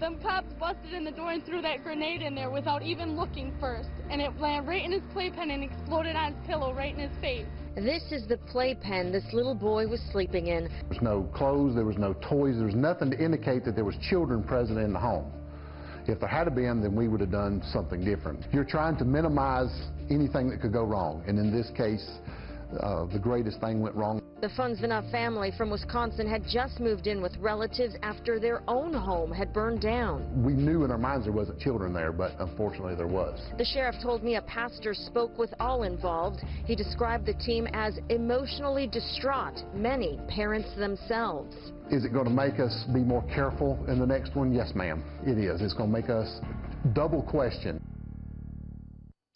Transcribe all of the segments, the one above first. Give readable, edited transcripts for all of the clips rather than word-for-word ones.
Them cops busted in the door and threw that grenade in there without even looking first. And it landed right in his playpen and exploded on his pillow right in his face. This is the playpen this little boy was sleeping in. There was no clothes, there was no toys, there was nothing to indicate that there was children present in the home. If there had been, then we would have done something different. You're trying to minimize anything that could go wrong, and in this case, the greatest thing went wrong. The Funsvena family from Wisconsin had just moved in with relatives after their own home had burned down. We knew in our minds there wasn't children there, but unfortunately there was. The sheriff told me a pastor spoke with all involved. He described the team as emotionally distraught, many parents themselves. Is it going to make us be more careful in the next one? Yes, ma'am, it is. It's going to make us double question.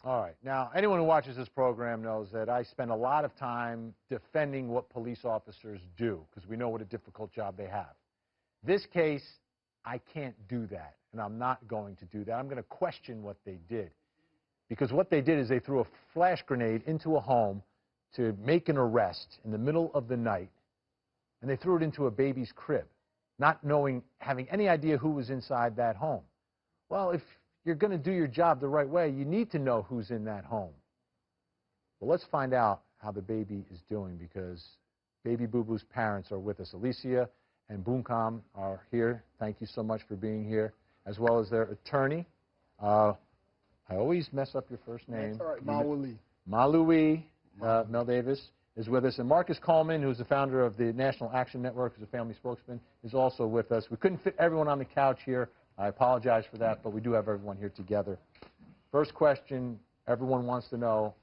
All right. Now, anyone who watches this program knows that I spend a lot of time defending what police officers do because we know what a difficult job they have. This case, I can't do that, and I'm not going to do that. I'm going to question what they did because what they did is they threw a flash grenade into a home to make an arrest in the middle of the night, and they threw it into a baby's crib, not knowing, having any idea who was inside that home. Well, if you're going to do your job the right way, you need to know who's in that home. Well, let's find out how the baby is doing because Baby Boo Boo's parents are with us. Alicia and Boomcom are here. Thank you so much for being here, as well as their attorney. I always mess up your first name. That's all right, Maui. Maui, Mel Davis is with us. And Marcus Coleman, who's the founder of the National Action Network, who's a family spokesman, is also with us. We couldn't fit everyone on the couch here. I apologize for that, but we do have everyone here together. First question, everyone wants to know,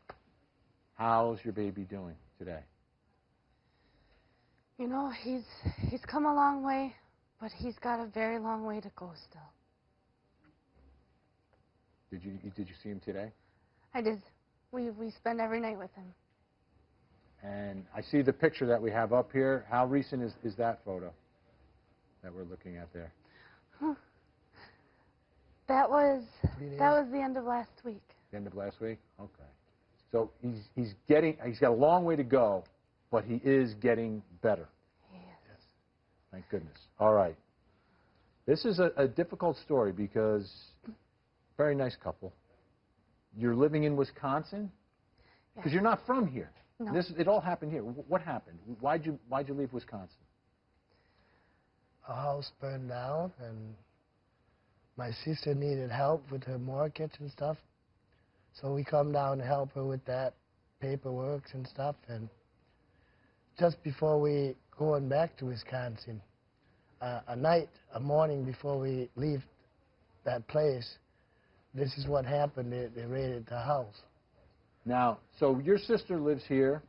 how's your baby doing today? You know, he's come a long way, but he's got a very long way to go still. Did you see him today? I did. We spend every night with him. And I see the picture that we have up here. How recent is that photo that we're looking at there? That was the end of last week. The end of last week? Okay. So he's got a long way to go, but he is getting better. He is. Yes. Thank goodness. All right. This is a difficult story because very nice couple. You're living in Wisconsin? Because Yes. you're not from here. No. It all happened here. What happened? Why'd you leave Wisconsin? Our house burned down, and my sister needed help with her mortgage and stuff. So we come down to help her with that paperwork and stuff. And just before we going back to Wisconsin, a morning before we leave that place, this is what happened. They raided the house. Now, so your sister lives here.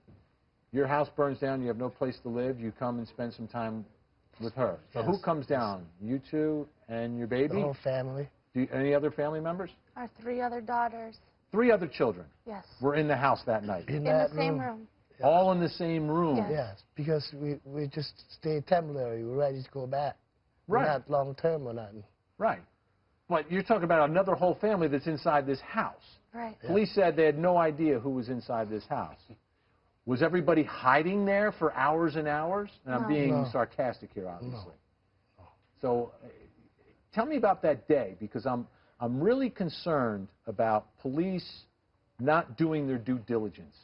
Your house burns down. You have no place to live. You come and spend some time with her. So Yes. who comes down? You two and your baby? The whole family. Any other family members? Our 3 other daughters. 3 other children Yes. were in the house that night. In the same room. Yeah. All in the same room. Yes. Yes, because we just stay temporary. We're ready to go back. Right. We're not long term or nothing. Right. But you're talking about another whole family that's inside this house. Right. Yeah. Police said they had no idea who was inside this house. Was everybody hiding there for hours and hours? And I'm No. being No. sarcastic here, obviously. No. So tell me about that day, because I'm really concerned about police not doing their due diligence,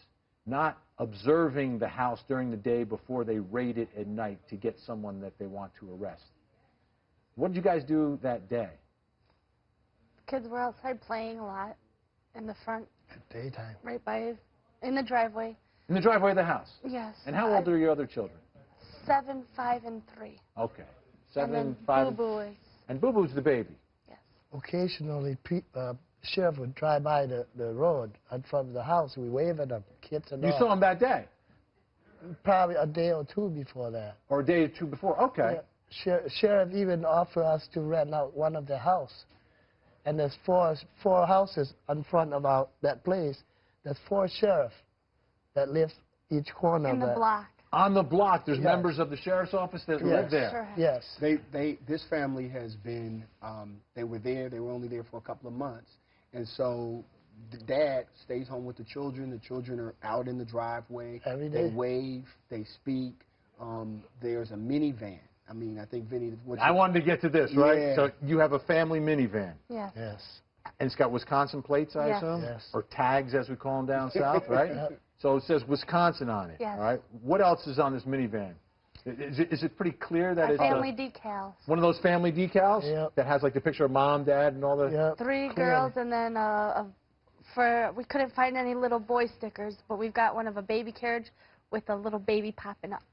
not observing the house during the day before they raid it at night to get someone that they want to arrest. What did you guys do that day? Kids were outside playing a lot in the front, At daytime. right by, in the driveway. In the driveway of the house? Yes. And how old are your other children? 7, 5, and 3. Okay. And 7, then 5. Boo-Boo is, And Boo Boo's the baby. yes. Occasionally, sheriff would drive by the road in front of the house. We wave at them, kids and You all. saw him that day? Probably a day or two before that. Or a day or two before? Okay. Yeah. Sheriff even offered us to rent out one of the house. And there's four houses in front of that place. There's 4 sheriffs that live each corner In of the that. block. On the block, there's Yes. members of the sheriff's office that live there. Sure. Yes. This family has been, they were only there for a couple of months. And so the dad stays home with the children. The children are out in the driveway. Every day. They wave, they speak. There's a minivan I mean, I think Vinny. I wanted to get to this, right? Yeah. So you have a family minivan. Yes. Yes. And it's got Wisconsin plates, I Yes. assume? Yes. Or tags, as we call them down south, right? Yep. So it says Wisconsin on it, Yes. all right? What else is on this minivan? Is it pretty clear that Our it's family decals. one of those family decals Yep. that has like the picture of mom, dad, and all the... Yep. 3 clearly. girls and then we couldn't find any little boy stickers, but we've got one of a baby carriage with a little baby popping up.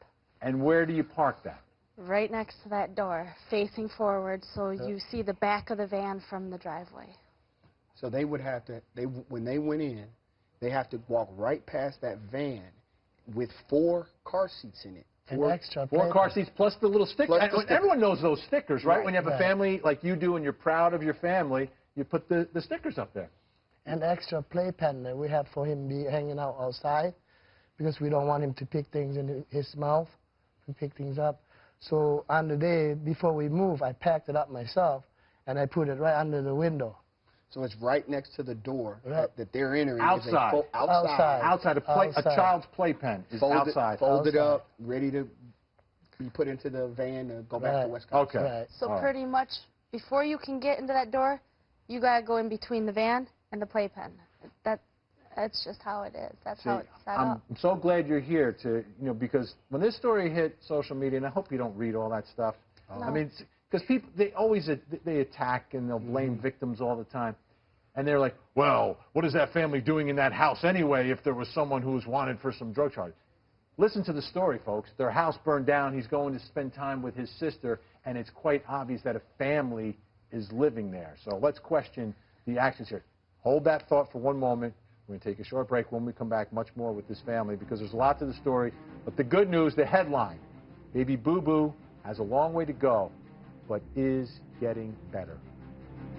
And where do you park that? Right next to that door, facing forward, so you see the back of the van from the driveway. So they would have to, when they went in, they have to walk right past that van with 4 car seats in it. An extra 4 car paper. seats plus the little stickers. Plus the And sticker. everyone knows those stickers, right? Right. When you have a Right. family like you do and you're proud of your family, you put the stickers up there. An extra playpen that we have for him be hanging out outside because we don't want him to pick things in his mouth and pick things up. So on the day before we move, I packed it up myself and I put it right under the window. So it's right next to the door Right. that they're entering. Outside. Outside. Outside, a Outside. child's playpen is outside. Folded Outside. up, ready to be put into the van to go back to Right. Wisconsin. Okay. Right. So All right. pretty much, before you can get into that door, you gotta go in between the van and the playpen. That's just how it is. That's how it's set I'm up. so glad you're here to, because when this story hit social media, and I hope you don't read all that stuff. No. I mean, because people, they attack and they'll blame victims all the time. And they're like, well, what is that family doing in that house anyway if there was someone who was wanted for some drug charges? Listen to the story, folks. Their house burned down. He's going to spend time with his sister, and it's quite obvious that a family is living there. So let's question the actions here. Hold that thought for one moment. We're going to take a short break. When we come back, much more with this family because there's a lot to the story. But the good news, the headline, Baby Boo Boo has a long way to go, but is getting better.